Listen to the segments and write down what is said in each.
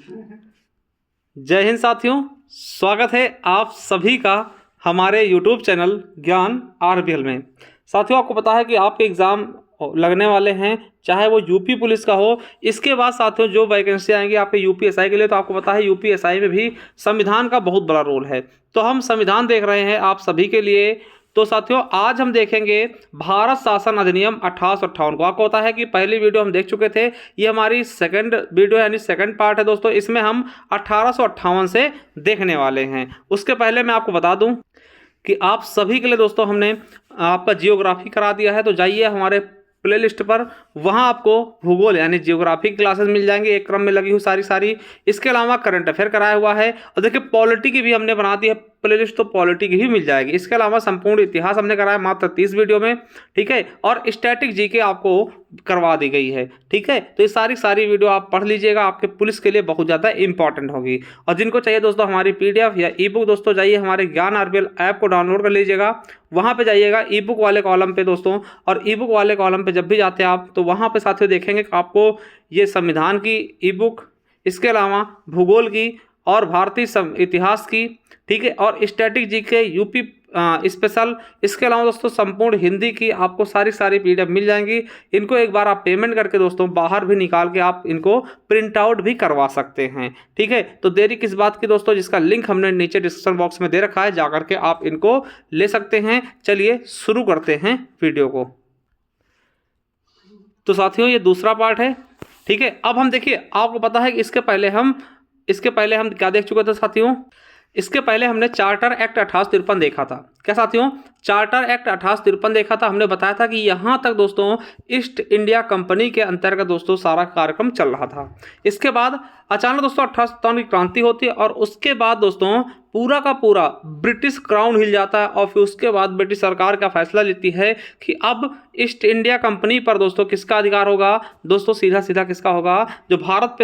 जय हिंद साथियों, स्वागत है आप सभी का हमारे YouTube चैनल ज्ञान RBL में। साथियों, आपको पता है कि आपके एग्ज़ाम लगने वाले हैं, चाहे वो यूपी पुलिस का हो। इसके बाद साथियों जो वैकेंसी आएंगी आपके यूपीएसआई के लिए, तो आपको पता है यूपीएसआई में भी संविधान का बहुत बड़ा रोल है। तो हम संविधान देख रहे हैं आप सभी के लिए। तो साथियों आज हम देखेंगे भारत शासन अधिनियम 1858 को। आपको पता है कि पहली वीडियो हम देख चुके थे, ये हमारी सेकंड वीडियो यानी सेकंड पार्ट है दोस्तों। इसमें हम 1858 से देखने वाले हैं। उसके पहले मैं आपको बता दूं कि आप सभी के लिए दोस्तों हमने आपका जियोग्राफी करा दिया है। तो जाइए हमारे प्लेलिस्ट पर, वहां आपको भूगोल यानी जियोग्राफी की क्लासेस मिल जाएंगे, एक क्रम में लगी हुई सारी। इसके अलावा करंट अफेयर कराया हुआ है, और देखिए पॉलिटी की भी हमने बना दी है प्लेलिस्ट, तो पॉलिटी की भी मिल जाएगी। इसके अलावा संपूर्ण इतिहास हमने कराया मात्र 30 वीडियो में, ठीक है। और स्टैटिक जीके आपको करवा दी गई है, ठीक है। तो ये सारी वीडियो आप पढ़ लीजिएगा, आपके पुलिस के लिए बहुत ज़्यादा इंपॉर्टेंट होगी। और जिनको चाहिए दोस्तों हमारी PDF या ई बुक, दोस्तों जाइए हमारे ज्ञान RBL ऐप को डाउनलोड कर लीजिएगा। वहाँ पे जाइएगा ई बुक वाले कॉलम पे दोस्तों, और ई बुक वाले कॉलम पे जब भी जाते हैं आप, तो वहाँ पे साथियों देखेंगे कि आपको ये संविधान की ई बुक, इसके अलावा भूगोल की और भारतीय इतिहास की, ठीक है, और स्टैटिक जीके यूपी स्पेशल, इसके अलावा दोस्तों संपूर्ण हिंदी की आपको सारी PDF मिल जाएंगी। इनको एक बार आप पेमेंट करके दोस्तों बाहर भी निकाल के आप इनको प्रिंट आउट भी करवा सकते हैं, ठीक है। तो देरी किस बात की दोस्तों, जिसका लिंक हमने नीचे डिस्क्रिप्शन बॉक्स में दे रखा है, जाकर के आप इनको ले सकते हैं। चलिए शुरू करते हैं वीडियो को। तो साथियों ये दूसरा पार्ट है, ठीक है। अब हम देखिए, आपको पता है कि इसके पहले हम क्या देख चुके थे साथियों। इसके पहले हमने चार्टर एक्ट 1853 देखा था। क्या साथियों, चार्टर एक्ट 1853 देखा था। हमने बताया था कि यहाँ तक दोस्तों ईस्ट इंडिया कंपनी के अंतर्गत दोस्तों सारा कार्यक्रम चल रहा था। इसके बाद अचानक दोस्तों 1857 की क्रांति होती है, और उसके बाद दोस्तों पूरा का पूरा ब्रिटिश क्राउन हिल जाता है। और फिर उसके बाद ब्रिटिश सरकार का फैसला लेती है कि अब ईस्ट इंडिया कंपनी पर दोस्तों किसका अधिकार होगा। दोस्तों सीधा किसका होगा, जो भारत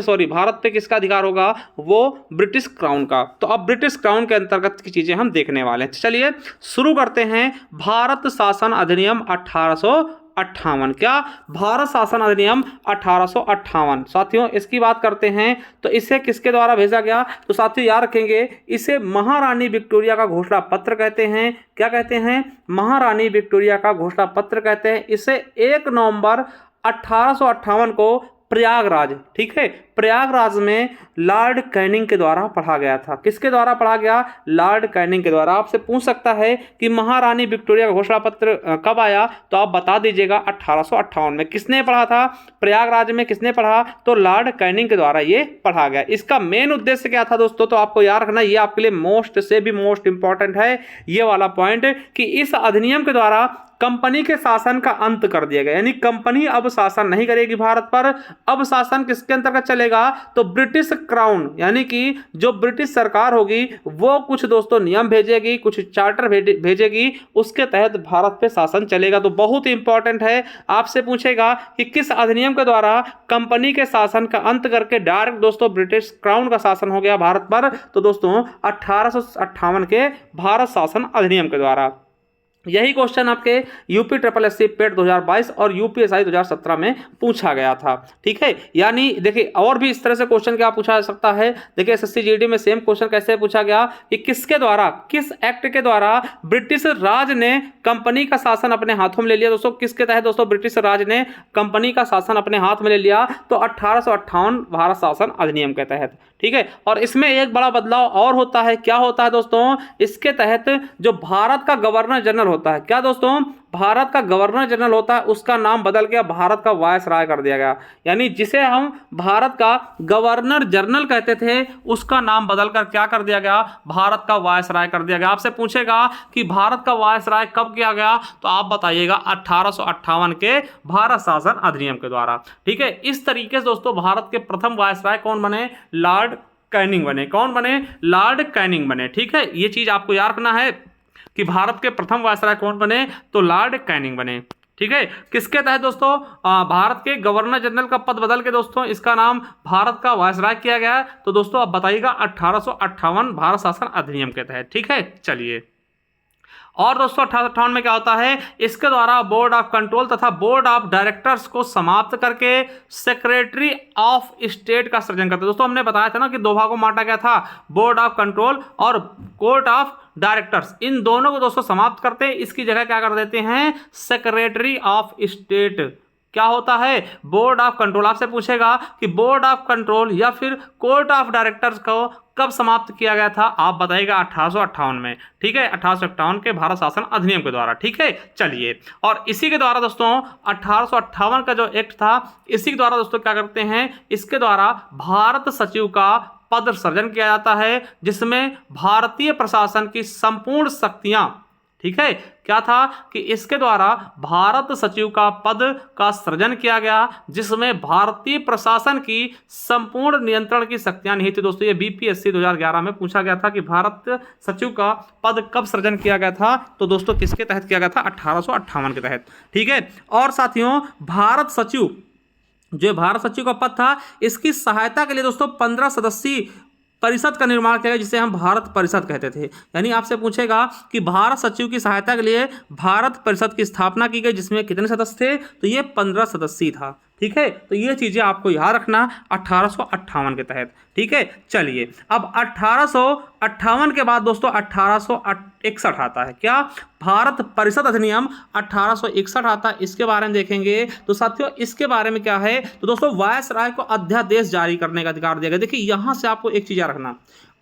पे किसका अधिकार होगा, वो ब्रिटिश क्राउन का। तो अब ब्रिटिश क्राउन के अंतर्गत की चीजें हम देखने वाले हैं। चलिए शुरू करते हैं। भारत शासन अधिनियम 1858। क्या, भारत शासन अधिनियम 1858 साथियों इसकी बात करते हैं। तो इसे किसके द्वारा भेजा गया, तो साथियों याद रखेंगे, इसे महारानी विक्टोरिया का घोषणा पत्र कहते हैं। क्या कहते हैं, महारानी विक्टोरिया का घोषणा पत्र कहते हैं। इसे 1 नवंबर 1858 को प्रयागराज, ठीक है, प्रयागराज में लॉर्ड कैनिंग के द्वारा पढ़ा गया था। किसके द्वारा पढ़ा गया, लॉर्ड कैनिंग के द्वारा। आपसे पूछ सकता है कि महारानी विक्टोरिया का घोषणा पत्र कब आया, तो आप बता दीजिएगा 1858 में। किसने पढ़ा था, प्रयागराज में किसने पढ़ा, तो लॉर्ड कैनिंग के द्वारा ये पढ़ा गया। इसका मेन उद्देश्य क्या था दोस्तों, तो आपको याद रखना, ये आपके लिए मोस्ट से भी मोस्ट इंपॉर्टेंट है ये वाला पॉइंट, कि इस अधिनियम के द्वारा कंपनी के शासन का अंत कर दिया गया। यानी कंपनी अब शासन नहीं करेगी भारत पर। अब शासन किसके अंतर्गत चलेगा, तो ब्रिटिश क्राउन, यानी कि जो ब्रिटिश सरकार होगी वो कुछ दोस्तों नियम भेजेगी, कुछ चार्टर भेजेगी, उसके तहत भारत पे शासन चलेगा। तो बहुत इंपॉर्टेंट है। आपसे पूछेगा कि किस अधिनियम के द्वारा कंपनी के शासन का अंत करके डायरेक्ट दोस्तों ब्रिटिश क्राउन का शासन हो गया भारत पर, तो दोस्तों 1858 के भारत शासन अधिनियम के द्वारा। यही क्वेश्चन आपके यूपी SSSC पेट 2022 और यूपीएसआई 2017 में पूछा गया था, ठीक है। यानी देखिए और भी इस तरह से क्वेश्चन क्या पूछा जा सकता है। देखिए SSC GD में सेम क्वेश्चन कैसे पूछा गया कि किसके द्वारा, किस एक्ट के द्वारा ब्रिटिश राज ने कंपनी का शासन अपने हाथों में ले लिया। दोस्तों किसके तहत दोस्तों ब्रिटिश राज ने कंपनी का शासन अपने हाथ में ले लिया, तो 1858 भारत शासन अधिनियम के तहत, ठीक है। और इसमें एक बड़ा बदलाव और होता है। क्या होता है दोस्तों, इसके तहत जो भारत का गवर्नर जनरल होता है, क्या दोस्तों, भारत का गवर्नर जनरल होता है, उसका नाम बदल गया, भारत का वायसराय कर दिया गया। यानी जिसे हम भारत का गवर्नर जनरल कहते थे, उसका नाम बदलकर क्या कर दिया गया, भारत का वायसराय कर दिया गया। आपसे पूछेगा कि भारत का वायसराय कब किया गया, तो आप बताइएगा 1858 के भारत शासन अधिनियम के द्वारा, ठीक है। इस तरीके से दोस्तों भारत के प्रथम वायसराय कौन बने, लॉर्ड कैनिंग बने। कौन बने, लॉर्ड कैनिंग बने, ठीक है। ये चीज आपको याद रखना है कि भारत के प्रथम वायसराय कौन बने, तो लॉर्ड कैनिंग बने, ठीक है। किसके तहत दोस्तों, भारत के गवर्नर जनरल का पद बदल के दोस्तों इसका नाम भारत का वायसराय किया गया है। तो दोस्तों आप बताइएगा 1858 भारत शासन अधिनियम के तहत, ठीक है। चलिए और दोस्तों 1858 में क्या होता है, इसके द्वारा बोर्ड ऑफ कंट्रोल तथा बोर्ड ऑफ डायरेक्टर्स को समाप्त करके सेक्रेटरी ऑफ स्टेट का सृजन करते हैं। दोस्तों हमने बताया था ना कि दो भागों में बांटा गया था, बोर्ड ऑफ कंट्रोल और कोर्ट ऑफ डायरेक्टर्स, इन दोनों को दोस्तों समाप्त करते हैं, इसकी जगह क्या कर देते हैं, सेक्रेटरी ऑफ स्टेट। क्या होता है, बोर्ड ऑफ कंट्रोल। आपसे पूछेगा कि बोर्ड ऑफ कंट्रोल या फिर कोर्ट ऑफ डायरेक्टर्स को कब समाप्त किया गया था, आप बताइएगा 1858 में। ठीक है, 1858 के भारत शासन अधिनियम के द्वारा। ठीक है, चलिए, और इसी के द्वारा दोस्तों 1858 का जो एक्ट था, इसी के द्वारा दोस्तों क्या करते हैं, इसके द्वारा भारत सचिव का पद सृजन किया जाता है, जिसमें भारतीय प्रशासन की संपूर्ण शक्तियां, ठीक है, क्या था कि इसके द्वारा भारत सचिव का पद का सृजन किया गया, जिसमें भारतीय प्रशासन की संपूर्ण नियंत्रण की शक्तियां नहीं थी। दोस्तों ये बीपीएससी 2011 में पूछा गया था कि भारत सचिव का पद कब सृजन किया गया था, तो दोस्तों किसके तहत किया गया था, 1858 के तहत। ठीक है, और साथियों भारत सचिव, जो भारत सचिव का पद था, इसकी सहायता के लिए दोस्तों 15 सदस्यीय परिषद का निर्माण किया गया, जिसे हम भारत परिषद कहते थे। यानी आपसे पूछेगा कि भारत सचिव की सहायता के लिए भारत परिषद की स्थापना की गई, जिसमें कितने सदस्य थे, तो ये 15 सदस्यीय था। ठीक है, तो ये चीजें आपको याद रखना 1858 के तहत। ठीक है, चलिए, अब 1858 के बाद दोस्तों 1861 आता है। क्या, भारत परिषद अधिनियम 1861 आता है, इसके बारे में देखेंगे। तो साथियों इसके बारे में क्या है, तो दोस्तों वायसराय को अध्यादेश जारी करने का अधिकार दिया गया। देखिए यहां से आपको एक चीज याद रखना,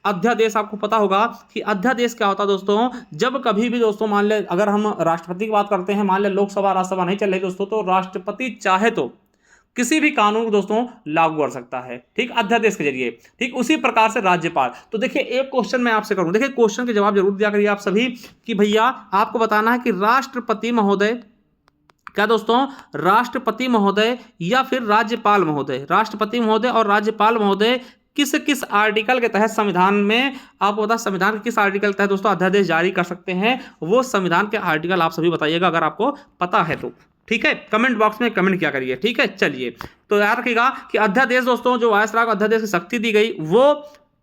अध्यादेश, आपको पता होगा कि अध्यादेश क्या होता है दोस्तों, जब कभी भी दोस्तों मान ले, अगर हम राष्ट्रपति की बात करते हैं, मान ले लोकसभा राज्यसभा नहीं चल रही दोस्तों, तो राष्ट्रपति चाहे तो किसी भी कानून को दोस्तों लागू कर सकता है, ठीक, अध्यादेश के जरिए। ठीक, उसी प्रकार से राज्यपाल। तो देखिए एक क्वेश्चन मैं आपसे करूं, देखिए क्वेश्चन के जवाब जरूर दिया करिए आप सभी, कि भैया आपको बताना है कि राष्ट्रपति महोदय, क्या दोस्तों, राष्ट्रपति महोदय या फिर राज्यपाल महोदय, राष्ट्रपति महोदय और राज्यपाल महोदय किस किस आर्टिकल के तहत संविधान में, आपको बता संविधान के किस आर्टिकल के तहत दोस्तों अध्यादेश जारी कर सकते हैं, वो संविधान के आर्टिकल आप सभी बताइएगा अगर आपको पता है तो। ठीक है, कमेंट बॉक्स में कमेंट क्या करिए। ठीक है, चलिए, तो याद रखिएगा कि अध्यादेश दोस्तों, जो वायसराय को अध्यादेश की शक्ति दी गई, वो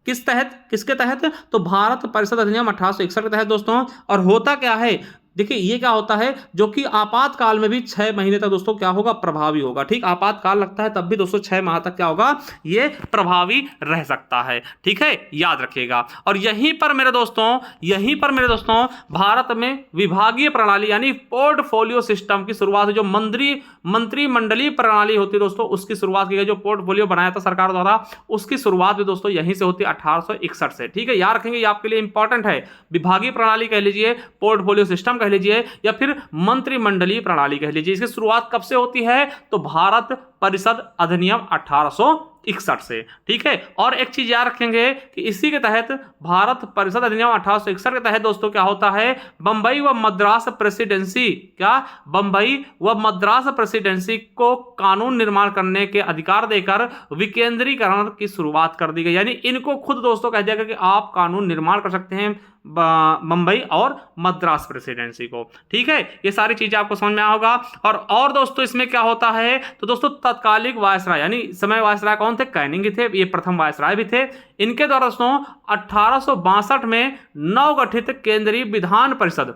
किस तहत, किसके तहत, तो भारत परिषद अधिनियम 1861 के तहत दोस्तों। और होता क्या है, देखिए ये क्या होता है, जो कि आपातकाल में भी 6 महीने तक दोस्तों क्या होगा, प्रभावी होगा। ठीक, आपातकाल लगता है तब भी दोस्तों 6 माह तक क्या होगा, ये प्रभावी रह सकता है। ठीक है, याद रखिएगा। और यहीं पर मेरे दोस्तों भारत में विभागीय प्रणाली यानी पोर्टफोलियो सिस्टम की शुरुआत, जो मंत्रिमंडलीय प्रणाली होती है दोस्तों, उसकी शुरुआत की गई। जो पोर्टफोलियो बनाया था सरकार द्वारा, उसकी शुरुआत भी दोस्तों यहीं से होती है, 1861 से। ठीक है, याद रखेंगे, ये आपके लिए इंपॉर्टेंट है। विभागीय प्रणाली कह लीजिए, पोर्टफोलियो सिस्टम कह लीजिए, या फिर मंत्रिमंडलीय प्रणाली कह लीजिए, इसकी शुरुआत कब से होती है, तो भारत परिषद अधिनियम 1861 से। ठीक है, और एक चीज याद रखेंगे कि इसी के तहत, भारत परिषद अधिनियम 1861 के तहत दोस्तों क्या होता है, बंबई व मद्रास प्रेसिडेंसी, क्या, बंबई व मद्रास प्रेसिडेंसी को कानून निर्माण करने के अधिकार देकर विकेंद्रीकरण की शुरुआत कर दी गई। यानी इनको खुद दोस्तों कह दिया गया कि आप कानून निर्माण कर सकते हैं, बंबई और मद्रास प्रेसिडेंसी को। ठीक है, ये सारी चीजें आपको समझ में आया होगा। और दोस्तों इसमें क्या होता है, तो दोस्तों तत्कालिक वायसराय, यानी समय वायसराय कौन थे, कैनिंग थे, ये प्रथम वायसराय भी थे। इनके द्वारा दोस्तों 1862 में नवगठित केंद्रीय विधान परिषद,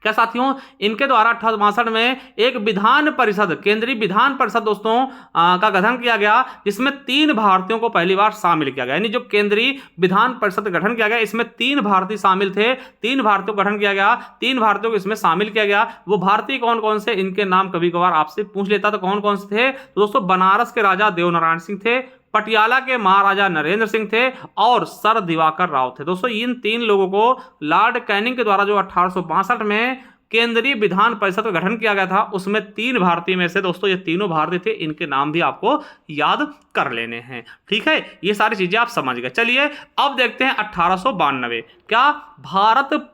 क्या साथियों, इनके द्वारा 1862 में एक विधान परिषद, केंद्रीय विधान परिषद दोस्तों का गठन किया गया, जिसमें 3 भारतीयों को पहली बार शामिल किया गया। यानी जो केंद्रीय विधान परिषद गठन किया गया, इसमें 3 भारतीय शामिल थे, 3 भारतीयों को गठन किया गया, 3 भारतीयों को इसमें शामिल किया गया। वो भारतीय कौन कौन से, इनके नाम कभी कभार आपसे पूछ लेता, तो कौन कौन से थे, तो दोस्तों बनारस के राजा देवनारायण सिंह थे, पटियाला के महाराजा नरेंद्र सिंह थे, और सर दिवाकर राव थे। दोस्तों इन 3 लोगों को लॉर्ड कैनिंग के द्वारा जो 1862 में केंद्रीय विधान परिषद का गठन किया गया था, उसमें 3 भारतीय में से दोस्तों ये तीनों भारतीय थे। इनके नाम भी आपको याद कर लेने हैं। ठीक है, ये सारी चीजें आप समझ गए। चलिए अब देखते हैं 1892, क्या, भारत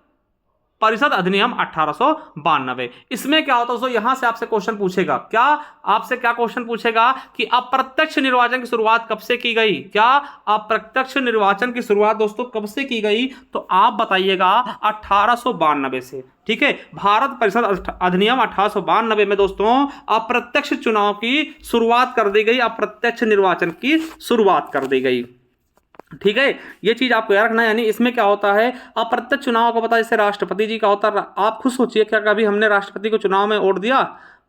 परिषद अधिनियम 1892। इसमें क्या होता है दोस्तों, यहां से आपसे क्वेश्चन पूछेगा, क्या आपसे क्या क्वेश्चन पूछेगा कि अप्रत्यक्ष निर्वाचन की शुरुआत कब से की गई, क्या अप्रत्यक्ष निर्वाचन की शुरुआत दोस्तों कब से की गई, तो आप बताइएगा 1892 से। ठीक है, भारत परिषद अधिनियम 1892 में दोस्तों अप्रत्यक्ष चुनाव की शुरुआत कर दी गई, अप्रत्यक्ष निर्वाचन की शुरुआत कर दी गई। ठीक है, ये चीज आपको याद रखना है। यानी इसमें क्या होता है, अप्रत्यक्ष चुनाव को पता है, जैसे राष्ट्रपति जी का होता है। आप खुद सोचिए, क्या कभी हमने राष्ट्रपति को चुनाव में वोट दिया?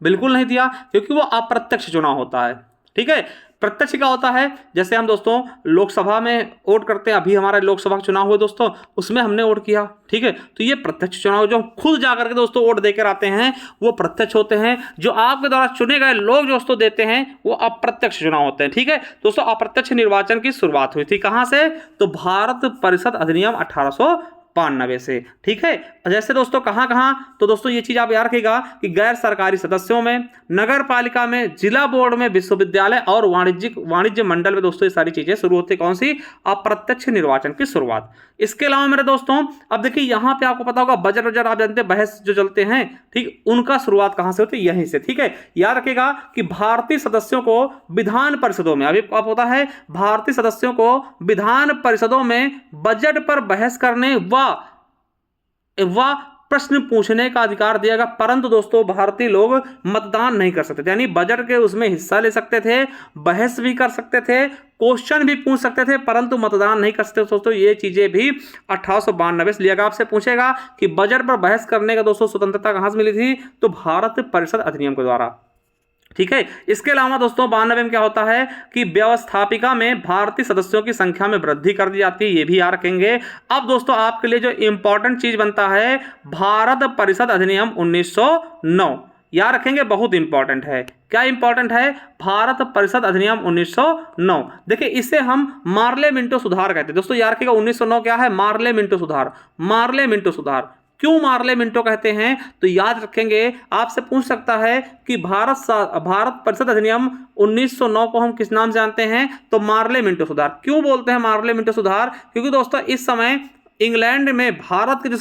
बिल्कुल नहीं दिया, क्योंकि वो अप्रत्यक्ष चुनाव होता है। ठीक है, प्रत्यक्ष का होता है, जैसे हम दोस्तों लोकसभा में वोट करते हैं। अभी हमारे लोकसभा का चुनाव हुए दोस्तों, उसमें हमने वोट किया। ठीक है, तो ये प्रत्यक्ष चुनाव जो हम खुद जाकर के दोस्तों वोट देकर आते हैं वो प्रत्यक्ष होते हैं। जो आपके द्वारा चुने गए लोग दोस्तों देते हैं वो अप्रत्यक्ष चुनाव होते हैं। ठीक है दोस्तों, अप्रत्यक्ष निर्वाचन की शुरुआत हुई थी कहां से? तो भारत परिषद अधिनियम 1892 से। ठीक है, जैसे दोस्तों कहां कहां, तो दोस्तों ये चीज आप याद रखिएगा कि गैर सरकारी सदस्यों में, नगर पालिका में, जिला बोर्ड में, विश्वविद्यालय और वाणिज्य मंडल में दोस्तों ये सारी चीजें शुरू होती है। कौन सी? अप्रत्यक्ष निर्वाचन की शुरुआत। इसके अलावा मेरे दोस्तों अब देखिए यहां पे आपको पता होगा बजट वजट आप जानते हैं, बहस जो चलते हैं, ठीक, उनका शुरुआत कहां से होती है? यहीं से। ठीक है, याद रखिएगा कि भारतीय सदस्यों को विधान परिषदों में, अभी आप होता है भारतीय सदस्यों को विधान परिषदों में बजट पर बहस करने व प्रश्न पूछने का अधिकार दिया गया। परंतु दोस्तों भारतीय लोग मतदान नहीं कर सकते थे, यानी बजट के उसमें हिस्सा ले सकते थे, बहस भी कर सकते थे, क्वेश्चन भी पूछ सकते थे, परंतु मतदान नहीं कर सकते। दोस्तों ये चीजें भी 1892 से लिया गया। आपसे पूछेगा कि बजट पर बहस करने का दोस्तों स्वतंत्रता कहां से मिली थी? तो भारत परिषद अधिनियम के द्वारा। ठीक है, इसके अलावा दोस्तों 92 में क्या होता है कि व्यवस्थापिका में भारतीय सदस्यों की संख्या में वृद्धि कर दी जाती है, ये भी याद रखेंगे। अब दोस्तों आपके लिए जो इंपॉर्टेंट चीज बनता है भारत परिषद अधिनियम 1909, याद रखेंगे, बहुत इंपॉर्टेंट है। क्या इंपॉर्टेंट है? भारत परिषद अधिनियम 1909। देखिए इसे हम मार्ले मिंटो सुधार कहते हैं दोस्तों, याद रखिएगा 1909 क्या है? मार्ले मिंटो सुधार। मार्ले मिंटो सुधार क्यों मार्ले मिंटो कहते हैं? तो याद रखेंगे, आपसे पूछ सकता है कि भारत परिषद अधिनियम 1909 को हम किस नाम से जानते हैं? तो मार्ले मिंटो सुधार। क्यों बोलते हैं मार्ले मिंटो सुधार? क्योंकि दोस्तों इस समय इंग्लैंड में भारत के जो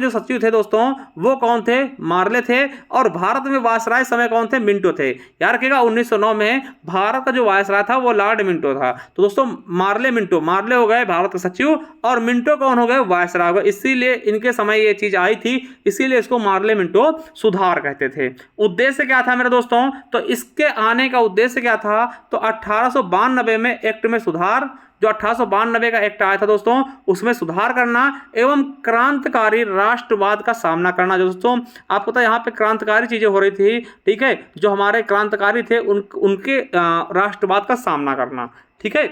सचिव थे दोस्तों वो कौन थे? मार्ले थे। और भारत में वायसराय समय कौन थे? मिंटो थे। याद रखिएगा 1909 में भारत का जो वायसराय था वो लॉर्ड मिंटो था। तो दोस्तों मार्ले हो गए भारत के सचिव, और मिंटो कौन हो गए? वायसराय हो गए। इसीलिए इनके समय ये चीज आई थी, इसीलिए इसको मार्ले मिंटो सुधार कहते थे। उद्देश्य क्या था मेरे दोस्तों? तो इसके आने का उद्देश्य क्या था? तो 1892 में एक्ट में सुधार, जो 1892 का एक्ट आया था दोस्तों, उसमें सुधार करना एवं क्रांतिकारी राष्ट्रवाद का सामना करना। दोस्तों आपको पता है यहाँ पे क्रांतिकारी चीजें हो रही थी। ठीक है, जो हमारे क्रांतिकारी थे उनके राष्ट्रवाद का सामना करना। ठीक है,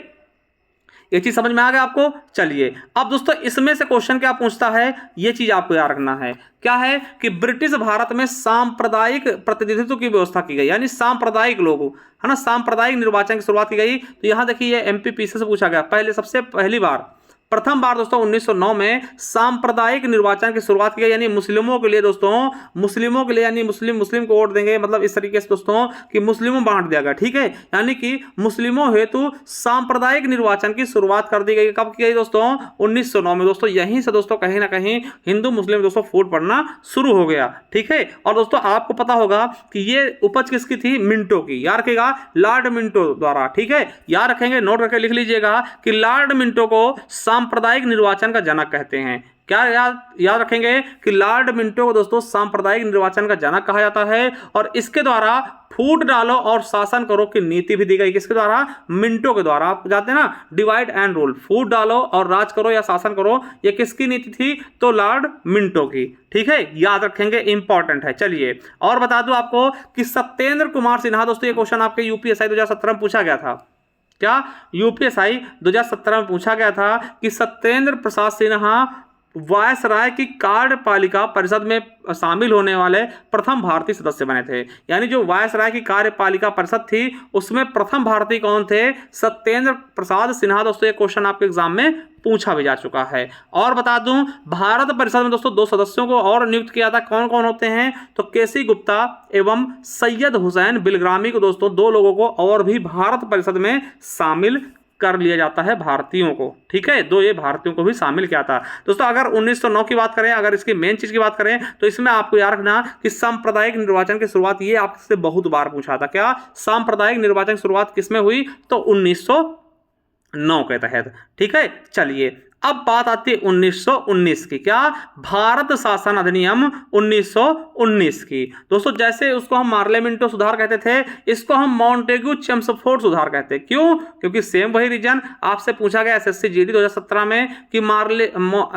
ये चीज समझ में आ गया आपको? चलिए अब दोस्तों इसमें से क्वेश्चन क्या पूछता है, ये चीज आपको याद रखना है। क्या है कि ब्रिटिश भारत में सांप्रदायिक प्रतिनिधित्व की व्यवस्था की गई, यानी सांप्रदायिक लोगों, है ना, सांप्रदायिक निर्वाचन की शुरुआत की गई। तो यहां देखिए ये एमपीपीसी से पूछा गया, सबसे पहली बार प्रथम बार दोस्तों 1909 में सांप्रदायिक निर्वाचन की शुरुआत की गई। यानी मुस्लिमों के लिए दोस्तों, मुस्लिमों के लिए, यानी मुस्लिम को वोट देंगे, मतलब इस तरीके से दोस्तों कि मुस्लिमों बांट दिया गया। ठीक है, यानी कि मुस्लिमों हेतु सांप्रदायिक निर्वाचन की शुरुआत कर दी गई। कब की गई दोस्तों? 1909 में। दोस्तों यहीं से दोस्तों कहीं ना कहीं हिंदू मुस्लिम दोस्तों फूट पड़ना शुरू हो गया। ठीक है, और दोस्तों आपको पता होगा कि ये उपज किसकी थी? मिंटो की। याद रखेगा, लॉर्ड मिंटो द्वारा। ठीक है, याद रखेंगे, नोट करके लिख लीजिएगा कि लॉर्ड मिंटो को सांप्रदायिक निर्वाचन का जनक कहते हैं। क्या याद रखेंगे कि लॉर्ड मिंटो को दोस्तों सांप्रदायिक निर्वाचन का जनक कहा जाता है। और इसके द्वारा फूट डालो और शासन करो की नीति भी दी गई। किसके द्वारा? मिंटो के द्वारा। आप जाते हैं ना, डिवाइड एंड रूल, फूट डालो और राज करो या शासन करो, ये किसकी नीति थी? तो लॉर्ड मिंटो की। ठीक है, याद रखेंगे, इंपॉर्टेंट है। चलिए और बता दूं आपको कि सत्येंद्र कुमार सिन्हा, दोस्तों ये क्वेश्चन आपके यूपीएसआई 2017 में पूछा गया था। क्या? यूपीएसआई 2017 में पूछा गया था कि सत्येंद्र प्रसाद सिन्हा वायसराय की कार्यपालिका परिषद में शामिल होने वाले प्रथम भारतीय सदस्य बने थे। यानी जो वायसराय की कार्यपालिका परिषद थी उसमें प्रथम भारतीय कौन थे? सत्येंद्र प्रसाद सिन्हा। दोस्तों ये क्वेश्चन आपके एग्जाम में पूछा भी जा चुका है। और बता दूं भारत परिषद में दोस्तों 2 सदस्यों को और नियुक्त किया था। कौन कौन होते हैं? तो केसी गुप्ता एवं सैयद हुसैन बिलग्रामी को दोस्तों, 2 लोगों को और भी भारत परिषद में शामिल कर लिया जाता है, भारतीयों को। ठीक है, 2 ये भारतीयों को भी शामिल किया था। दोस्तों अगर 1909 की बात करें, अगर इसकी मेन चीज की बात करें, तो इसमें आपको याद रखना कि सांप्रदायिक निर्वाचन की शुरुआत, ये आपसे बहुत बार पूछा था। क्या? सांप्रदायिक निर्वाचन की शुरुआत किसमें हुई? तो 1909 के तहत। ठीक है, चलिए अब बात आती है 1919 की, क्या? भारत शासन अधिनियम 1919 की। दोस्तों जैसे उसको हम मार्लेमेंटो सुधार कहते थे, इसको हम मॉन्टेग्यू चेम्सफोर्ड सुधार कहते हैं। क्यों? क्योंकि सेम वही रीजन आपसे पूछा गया एसएससी जीडी 2017 में कि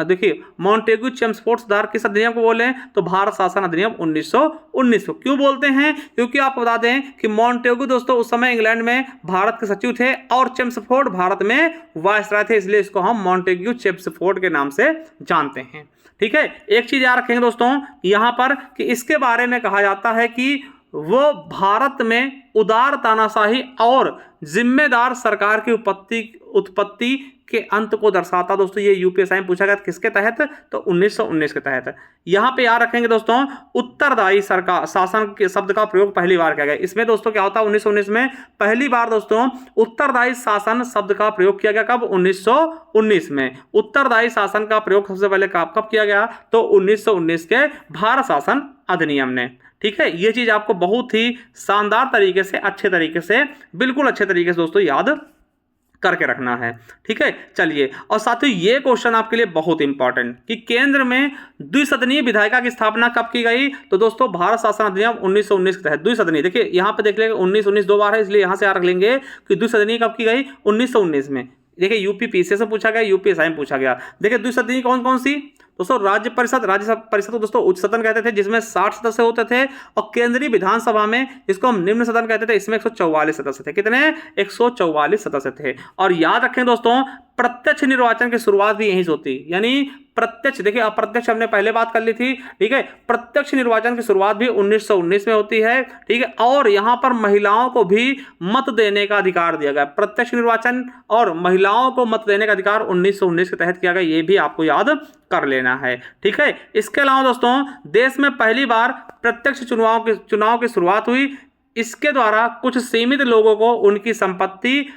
देखिए मॉन्टेग्यू चेम्सफोर्ड सुधार किस अधिनियम को बोले? तो भारत शासन अधिनियम 1919 को। क्यों बोलते हैं? क्योंकि आपको बता दें कि मॉन्टेग्यू दोस्तों उस समय इंग्लैंड में भारत के सचिव थे और चेम्सफोर्ड भारत में वायसराय थे, इसलिए इसको हम मॉन्टेग्यू चेम्सफोर्ड के नाम से जानते हैं। ठीक है, एक चीज याद रखेंगे दोस्तों यहां पर कि इसके बारे में कहा जाता है कि वो भारत में उदार तानाशाही और जिम्मेदार सरकार की उत्पत्ति के अंत को दर्शाता। दोस्तों ये यूपीएसआई में पूछा गया किसके तहत? तो 1919 के तहत। यहां पे याद रखेंगे दोस्तों उत्तरदायी सरकार शासन के शब्द का प्रयोग पहली बार किया गया। इसमें दोस्तों क्या होता है 1919 में पहली बार दोस्तों उत्तरदायी शासन शब्द का प्रयोग किया गया। कब? 1919 में। उत्तरदायी शासन का प्रयोग सबसे पहले कब किया गया? तो 1919 के भारत शासन अधिनियम ने। ठीक है, ये चीज आपको बहुत ही शानदार तरीके से, अच्छे तरीके से, बिल्कुल अच्छे तरीके से दोस्तों याद करके रखना है। ठीक है, चलिए। और साथियों ये क्वेश्चन आपके लिए बहुत इंपॉर्टेंट कि केंद्र में द्विसदनीय विधायिका की स्थापना कब की गई? तो दोस्तों भारत शासन अधिनियम 1919 के तहत द्विसदनीय, देखिए यहां पे देख लेंगे 1919 दो बार है, इसलिए यहां से याद रख लेंगे कि द्विसदनीय कब की गई? 1919 में। देखिए यूपीपीसीएस से पूछा गया, यूपीएसआई में पूछा गया। देखिए द्विसदनीय कौन कौन सी? दोस्तों राज्य परिषद को दोस्तों उच्च सदन कहते थे जिसमें 60 सदस्य होते थे, और केंद्रीय विधानसभा में जिसको हम निम्न सदन कहते थे इसमें 144 सदस्य थे। कितने? 144 सदस्य थे। और याद रखें दोस्तों प्रत्यक्ष निर्वाचन की शुरुआत भी यहीं से होती, यानी प्रत्यक्ष, देखिए अप्रत्यक्ष हमने पहले बात कर ली थी। ठीक है, प्रत्यक्ष निर्वाचन की शुरुआत भी 1919 में होती है। ठीक है, और यहां पर महिलाओं को भी मत देने का अधिकार दिया गया। प्रत्यक्ष निर्वाचन और महिलाओं को मत देने का अधिकार 1919 के तहत किया गया, ये भी आपको याद कर लेना है। ठीक है, इसके अलावा दोस्तों देश में पहली बार प्रत्यक्ष चुनाव की शुरुआत हुई। इसके द्वारा कुछ सीमित लोगों को उनकी संपत्ति,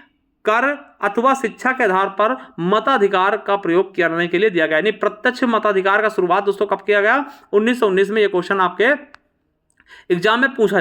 कर अथवा शिक्षा के आधार पर मताधिकार का प्रयोग करने के लिए दिया गया। यानी प्रत्यक्ष मताधिकार का शुरुआत दोस्तों कब किया गया? 1919 में। ये क्वेश्चन आपके एग्जाम में पूछा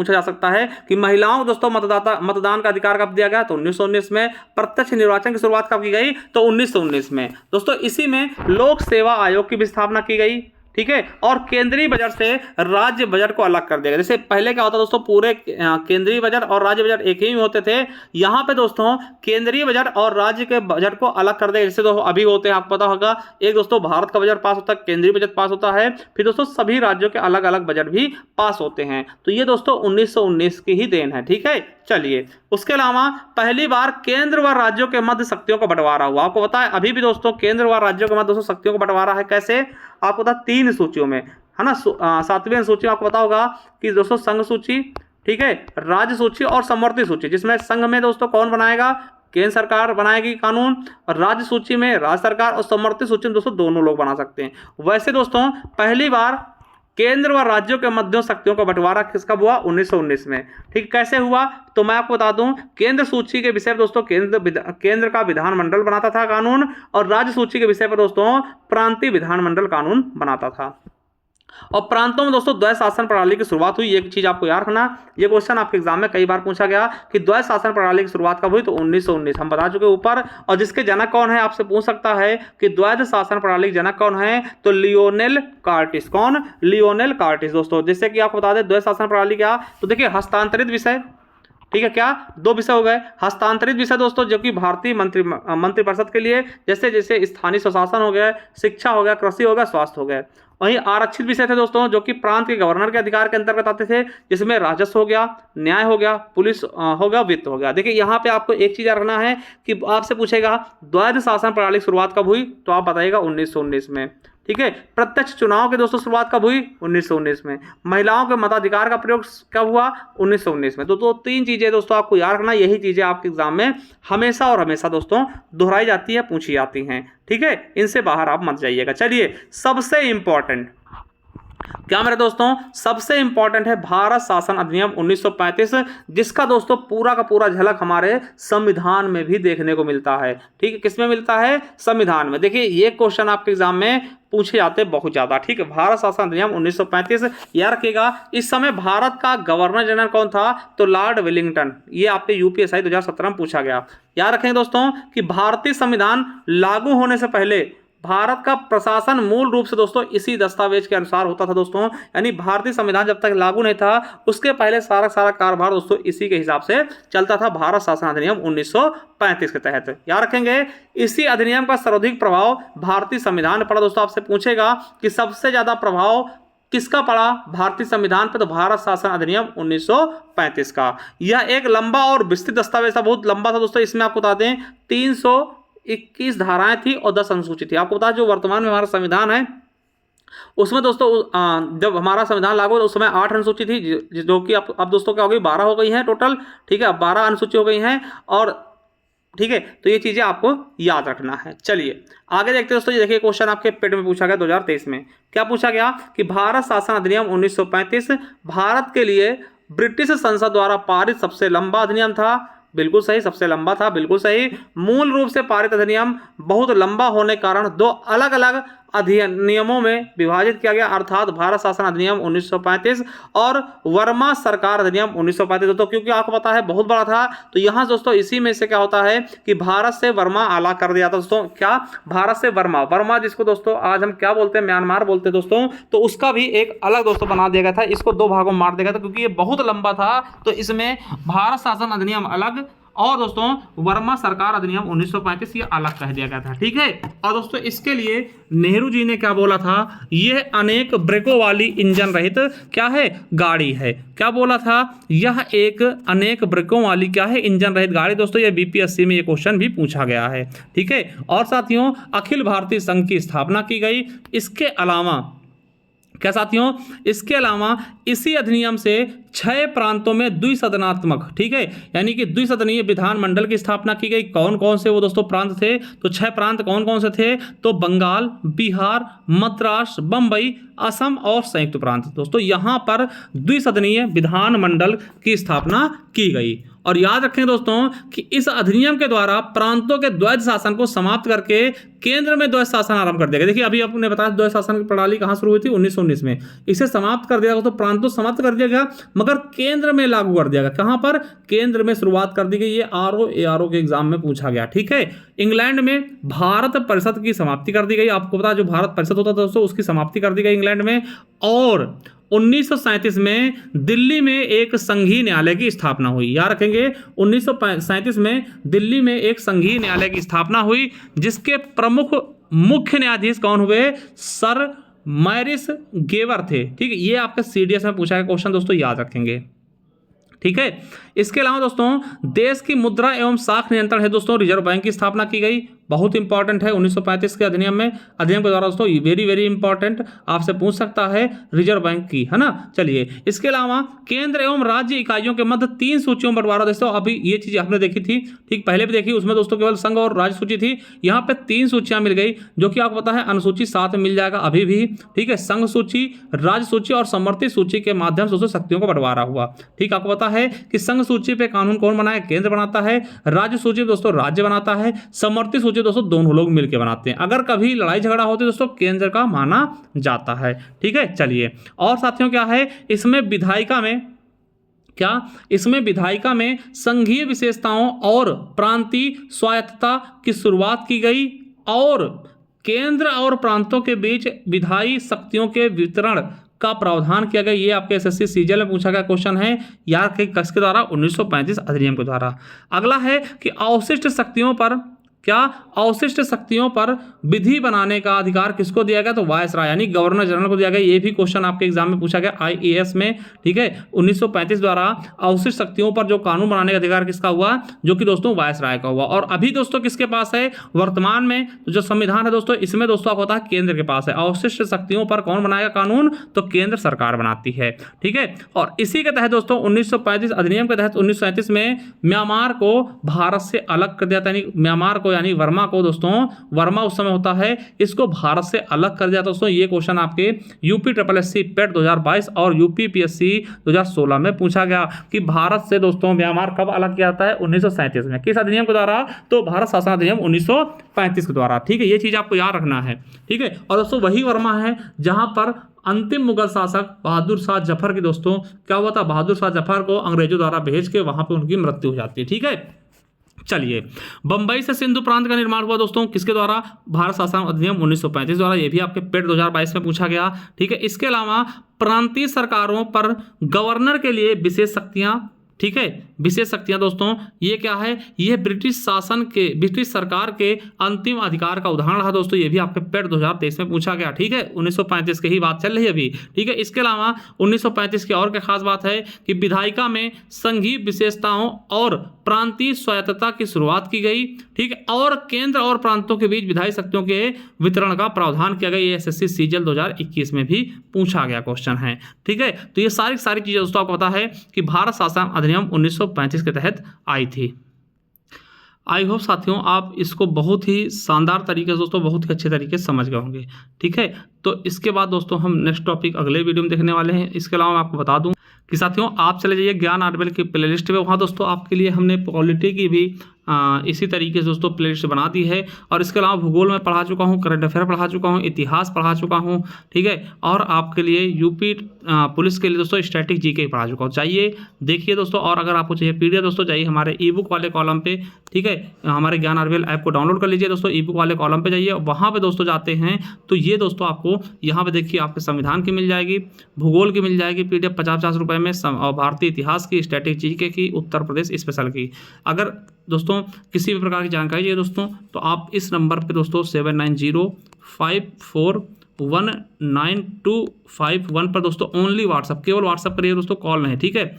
जा सकता है कि महिलाओं को दोस्तों मतदान का अधिकार कब दिया गया? तो 1919 में। प्रत्यक्ष निर्वाचन की शुरुआत कब की गई? तो 1919 में। दोस्तों इसी में लोक सेवा आयोग की भी स्थापना की गई। ठीक है, और केंद्रीय बजट से राज्य बजट को अलग कर दिया गया। जैसे पहले क्या होता दोस्तों पूरे केंद्रीय बजट और राज्य बजट एक ही में होते थे, यहाँ पे दोस्तों केंद्रीय बजट और राज्य के बजट को अलग कर दिया। जैसे दोस्तों अभी होते हैं, आपको पता होगा, एक दोस्तों भारत का बजट पास होता है, केंद्रीय बजट पास होता है, फिर दोस्तों सभी राज्यों के अलग अलग बजट भी पास होते हैं। तो ये दोस्तों 1919 की ही देन है। ठीक है, चलिए। उसके अलावा पहली बार केंद्र व राज्यों के मध्य शक्तियों का बंटवारा हुआ। आपको पता है अभी भी दोस्तों केंद्र व राज्यों के मध्य दोस्तों शक्तियों का बंटवारा है। कैसे? आपको पता 3 सूचियों में, है ना। 7वीं सूची में आपको पता होगा कि दोस्तों संघ सूची, ठीक है, राज्य सूची और समवर्ती सूची, जिसमें संघ में दोस्तों कौन बनाएगा? केंद्र सरकार बनाएगी कानून, और राज्य सूची में राज्य सरकार, और समवर्ती सूची में दोस्तों दोनों लोग बना सकते हैं। वैसे दोस्तों पहली बार केंद्र व राज्यों के मध्य शक्तियों का बंटवारा किसका हुआ? 1919 में। ठीक, कैसे हुआ? तो मैं आपको बता दूं, केंद्र सूची के विषय पर दोस्तों केंद्र का विधानमंडल बनाता था कानून, और राज्य सूची के विषय पर दोस्तों प्रांतीय विधानमंडल कानून बनाता था। और प्रांतों में दोस्तों द्वैध शासन प्रणाली की शुरुआत हुई। एक चीज आपको याद रखना, ये क्वेश्चन आपके एग्जाम में कई बार पूछा गया कि द्वैध शासन प्रणाली की शुरुआत कब हुई? तो 1919 हम बता चुके ऊपर। और जिसके जनक कौन है आपसे पूछ सकता है कि द्वैध शासन प्रणाली के जनक कौन है? तो लियोनेल कार्टिस। कौन? Lionel Curtis. दोस्तों जैसे कि आपको बता दें द्वैध शासन प्रणाली क्या, तो देखिए हस्तांतरित विषय, ठीक है, क्या 2 विषय हो गए। हस्तांतरित विषय दोस्तों जो कि भारतीय मंत्रिपरिषद के लिए, जैसे जैसे स्थानीय स्वशासन हो गया, शिक्षा हो गया, कृषि हो गया, स्वास्थ्य हो गया। वहीं आरक्षित विषय थे दोस्तों जो कि प्रांत के गवर्नर के अधिकार के अंतर्गत आते थे, जिसमें राजस्व हो गया, न्याय हो गया, पुलिस हो गया, वित्त हो गया। देखिए यहाँ पे आपको एक चीज रखना है कि आपसे पूछेगा द्वैध शासन प्रणाली की शुरुआत कब हुई, तो आप बताइएगा 1919 में। ठीक है, प्रत्यक्ष चुनाव की दोस्तों शुरुआत कब हुई? 1919 में। महिलाओं के मताधिकार का प्रयोग कब हुआ? 1919 में। तो 3 चीजें दोस्तों आपको याद रखना, यही चीजें आपके एग्जाम में हमेशा और हमेशा दोस्तों दोहराई जाती है, पूछी जाती हैं। ठीक है, इनसे बाहर आप मत जाइएगा। चलिए, सबसे इंपॉर्टेंट क्या मेरे दोस्तों सबसे इंपॉर्टेंट है भारत शासन अधिनियम 1935, जिसका दोस्तों पूरा का पूरा झलक हमारे संविधान में भी देखने को मिलता है। ठीक है, किसमें मिलता है? संविधान में। देखिए ये क्वेश्चन आपके एग्जाम में पूछे जाते हैं बहुत ज्यादा। ठीक है, भारत शासन अधिनियम 1935 याद रखिएगा। इस समय भारत का गवर्नर जनरल कौन था? तो लॉर्ड वेलिंगटन। ये आपके यूपीएससी 2017 में पूछा गया। याद रखेंगे दोस्तों कि भारतीय संविधान लागू होने से पहले भारत का प्रशासन मूल रूप से दोस्तों इसी दस्तावेज के अनुसार होता था दोस्तों। यानी भारतीय संविधान जब तक लागू नहीं था उसके पहले सारा कारभार दोस्तों इसी के हिसाब से चलता था, भारत शासन अधिनियम 1935 के तहत। याद रखेंगे इसी अधिनियम का सर्वाधिक प्रभाव भारतीय संविधान पर पड़ा। दोस्तों आपसे पूछेगा कि सबसे ज्यादा प्रभाव किसका पड़ा भारतीय संविधान पर? तो भारत शासन अधिनियम 1935 का। यह एक लंबा और विस्तृत दस्तावेज था, बहुत लंबा था दोस्तों। इसमें आपको बता दें 321 धाराएं थी और 10 अनुसूची थी। आपको बता जो वर्तमान में हमारा संविधान है उसमें दोस्तों जब हमारा संविधान लागू उस समय 8 अनुसूची थी, जो कि अब दोस्तों क्या हो गई 12 हो गई हैं टोटल। ठीक है, अब 12 अनुसूची हो गई हैं। और ठीक है, तो ये चीजें आपको याद रखना है। चलिए आगे देखते हैं दोस्तों। ये देखिए क्वेश्चन आपके पेट में पूछा गया 2023 में। क्या पूछा गया कि भारत शासन अधिनियम 1935 भारत के लिए ब्रिटिश संसद द्वारा पारित सबसे लंबा अधिनियम था। बिल्कुल सही, सबसे लंबा था, बिल्कुल सही। मूल रूप से पारित अधिनियम बहुत लंबा होने के कारण 2 अलग अलग अधिनियमों में विभाजित किया गया, अर्थात भारत शासन अधिनियम 1935 और वर्मा सरकार अधिनियम 1935। दोस्तों क्योंकि आपको पता है बहुत बड़ा था, तो यहाँ दोस्तों इसी में से क्या होता है कि भारत से वर्मा अलग कर दिया था दोस्तों। क्या? भारत से वर्मा जिसको दोस्तों आज हम क्या बोलते हैं? म्यांमार बोलते हैं दोस्तों। तो उसका भी एक अलग दोस्तों बना दिया गया था, इसको 2 भागों में बांट दिया गया था क्योंकि ये बहुत लंबा था। तो इसमें भारत शासन अधिनियम अलग और दोस्तों वर्मा सरकार अधिनियम 1935 ये अलग कह दिया गया था। ठीक है, और दोस्तों इसके लिए नेहरू जी ने क्या बोला था? यह अनेक ब्रेकों वाली इंजन रहित क्या है? गाड़ी है। क्या बोला था? यह एक अनेक ब्रेकों वाली क्या है? इंजन रहित गाड़ी। दोस्तों ये बीपीएससी में ये क्वेश्चन भी पूछा गया है। ठीक है, और साथियों अखिल भारतीय संघ की स्थापना की गई। इसके अलावा क्या साथियों? इसके अलावा इसी अधिनियम से 6 प्रांतों में द्विसदनात्मक, ठीक है, यानी कि द्विसदनीय विधानमंडल की स्थापना की गई। कौन कौन से वो दोस्तों प्रांत थे? तो 6 प्रांत कौन कौन से थे? तो बंगाल, बिहार, मद्रास, बंबई, असम और संयुक्त प्रांत। दोस्तों यहां पर द्विसदनीय विधानमंडल की स्थापना की गई। और याद रखें दोस्तों कि इस अधिनियम के द्वारा प्रांतों के द्वैध शासन को समाप्त करके केंद्र में द्वैध शासन आरंभ कर दिया गया। देखिए अभी आपने बताया द्वैध शासन की प्रणाली कहां शुरू हुई थी? 1919 में। इसे समाप्त कर दिया गया, तो प्रांतों समाप्त कर दिया गया मगर केंद्र में लागू कर दिया गया। कहां पर? केंद्र में शुरुआत कर दी गई। ये आरओ के एग्जाम में पूछा गया। ठीक है, इंग्लैंड में भारत परिषद की समाप्ति कर दी गई। आपको पता जो भारत परिषद होता था दोस्तों उसकी समाप्ति कर दी गई इंग्लैंड में। और 1937 में दिल्ली में एक संघीय न्यायालय की स्थापना हुई। याद रखेंगे 1937 में दिल्ली में एक संघीय न्यायालय की स्थापना हुई, जिसके प्रमुख मुख्य न्यायाधीश कौन हुए? सर मैरिस गेवर थे। ठीक है, ये आपके सीडीएस में पूछा गया क्वेश्चन दोस्तों, याद रखेंगे। ठीक है, इसके अलावा दोस्तों देश की मुद्रा एवं साख नियंत्रण है दोस्तों रिजर्व बैंक की स्थापना की गई। बहुत इंपॉर्टेंट है 1935 के अधिनियम के द्वारा दोस्तों, वेरी वेरी इंपॉर्टेंट, आपसे पूछ सकता है रिजर्व बैंक की, है ना। चलिए इसके अलावा केंद्र एवं राज्य इकाइयों के मध्य 3 सूचियों में बंटवारा। दोस्तों अभी ये चीज आपने देखी थी, ठीक, पहले भी देखी, उसमें दोस्तों केवल संघ और राज्य सूची थी। यहाँ पे 3 सूचियां मिल गई, जो कि आपको पता है अनुसूची 7 में मिल जाएगा अभी भी। ठीक है, संघ सूची, राज्य सूची और समवर्ती सूची के माध्यम से दोस्तों शक्तियों को बंटवारा हुआ। ठीक, आपको पता है कि संघ सूची पे कानून कौन बनाए? केंद्र बनाता है। राज्य सूची दोस्तों राज्य बनाता है। समवर्ती सूची दोस्तों दोनों लोग मिलकर बनाते हैं। अगर कभी लड़ाई झगड़ा होती है दोस्तों केंद्र का माना जाता है। ठीक है, चलिए और साथियों क्या है इसमें विधायिका में, क्या इसमें विधायिका में संघीय विशेषताओं और प्रांतीय स्वायत्तता की शुरुआत की गई और केंद्र और प्रांतों के बीच विधायी शक्तियों के वितरण का प्रावधान किया गया। ये आपके एसएससी सीजीएल में पूछा गया क्वेश्चन है, याद के किसके द्वारा? 1935 अधिनियम के द्वारा। अगला है कि अवशिष्ट शक्तियों पर, क्या अवशिष्ट शक्तियों पर विधि बनाने का अधिकार किसको दिया गया? तो वायसराय यानी गवर्नर जनरल को दिया गया। ये भी क्वेश्चन आपके एग्जाम में पूछा गया आईएएस में। ठीक है, 1935 द्वारा अवशिष्ट शक्तियों पर जो कानून बनाने का अधिकार किसका हुआ? जो कि दोस्तों वायसराय का हुआ। और अभी दोस्तों किसके पास है वर्तमान में? जो संविधान है दोस्तों इसमें दोस्तों आपको पता है केंद्र के पास है। अवशिष्ट शक्तियों पर कौन बनाएगा कानून? तो केंद्र सरकार बनाती है। ठीक है, और इसी के तहत दोस्तों 1935 अधिनियम के तहत 1937 में म्यांमार को भारत से अलग कर दिया था। म्यांमार को यानी वर्मा को दोस्तों, वर्मा उस समय होता है, इसको भारत से अलग कर दिया दोस्तों। ये क्वेश्चन आपके यूपी SSSC पेट 2022 और यूपी PSC 2016 में पूछा गया कि भारत से दोस्तों म्यांमार कब अलग किया जाता है, 1937 में। किस अधिनियम के द्वारा? तो भारत शासन अधिनियम 1935 के द्वारा। ठीक है, ये चीज आपको याद रखना है। ठीक है, और दोस्तों वही वर्मा है जहां पर अंतिम मुगल शासक बहादुर शाह जफर की दोस्तों क्या हुआ था, बहादुर शाह जफर को अंग्रेजों द्वारा भेज के वहां पे उनकी मृत्यु हो जाती है। ठीक है, चलिए, बंबई से सिंधु प्रांत का निर्माण हुआ दोस्तों किसके द्वारा? भारत शासन अधिनियम 1935 द्वारा। ये भी आपके पेट 2022 में पूछा गया। ठीक है, इसके अलावा प्रांतीय सरकारों पर गवर्नर के लिए विशेष शक्तियां, ठीक है, विशेष शक्तियां दोस्तों, ये क्या है? ये ब्रिटिश शासन के, ब्रिटिश सरकार के अंतिम अधिकार का उदाहरण रहा दोस्तों। ये भी आपके पेट 2023 में पूछा गया। ठीक है, 1935 की ही बात चल रही है अभी। ठीक है, इसके अलावा 1935 की और क्या खास बात है कि विधायिका में संघीय विशेषताओं और प्रांतीय स्वायत्तता की शुरुआत की गई। ठीक है, और केंद्र और प्रांतों के बीच विधायी शक्तियों के वितरण का प्रावधान किया गया। ये SSC सीजल 2021 में भी पूछा गया क्वेश्चन है। ठीक है, तो ये सारी चीजें दोस्तों आपको पता है कि भारत शासन अधिनियम 1935 के तहत आई थी। आई होप साथियों आप इसको बहुत ही शानदार तरीके से दोस्तों, बहुत ही अच्छे तरीके से समझ गए होंगे। ठीक है, तो इसके बाद दोस्तों हम नेक्स्ट टॉपिक अगले वीडियो में देखने वाले हैं। इसके अलावा मैं आपको बता दूं कि साथियों आप चले जाइए ज्ञान आर्टबेल की प्लेलिस्ट में, वहाँ दोस्तों आपके लिए हमने पॉलिटी की भी इसी तरीके से दोस्तों प्लेलिस्ट बना दी है। और इसके अलावा भूगोल में पढ़ा चुका हूँ, करंट अफेयर पढ़ा चुका हूँ, इतिहास पढ़ा चुका हूँ। ठीक है, और आपके लिए यूपी पुलिस के लिए दोस्तों स्टैटिक जीके पढ़ा चुका हूँ। चाहिए देखिए दोस्तों, और अगर आपको चाहिए PDF दोस्तों, जाइए हमारे ई-बुक वाले कॉलम पे। ठीक है, हमारे ज्ञान आर्टबेल ऐप को डाउनलोड कर लीजिए दोस्तों, ई-बुक वाले कॉलम पे जाइए, वहाँ पे दोस्तों जाते हैं तो ये दोस्तों आपको यहाँ पे देखिए आपके संविधान की मिल जाएगी, भूगोल की मिल जाएगी PDF 50-50 रुपये में, और भारतीय इतिहास की, स्टैटिक जीके की, उत्तर प्रदेश स्पेशल की। अगर दोस्तों किसी भी प्रकार की जानकारी चाहिए दोस्तों तो आप इस नंबर पे दोस्तों 7905419251 पर दोस्तों ओनली व्हाट्सअप, केवल व्हाट्सअप करिए दोस्तों, कॉल नहीं। ठीक है,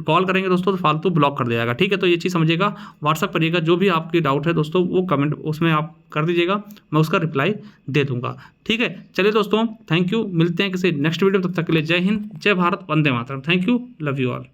कॉल करेंगे दोस्तों तो फालतू ब्लॉक कर दिया जाएगा। ठीक है, तो ये चीज़ समझिएगा, व्हाट्सअप करिएगा, जो भी आपकी डाउट है दोस्तों वो कमेंट उसमें आप कर दीजिएगा, मैं उसका रिप्लाई दे दूंगा। ठीक है, चलिए दोस्तों, थैंक यू, मिलते हैं किसी नेक्स्ट वीडियो में, तब तक के लिए जय हिंद, जय भारत, वंदे मातरम। Thank you, love you all.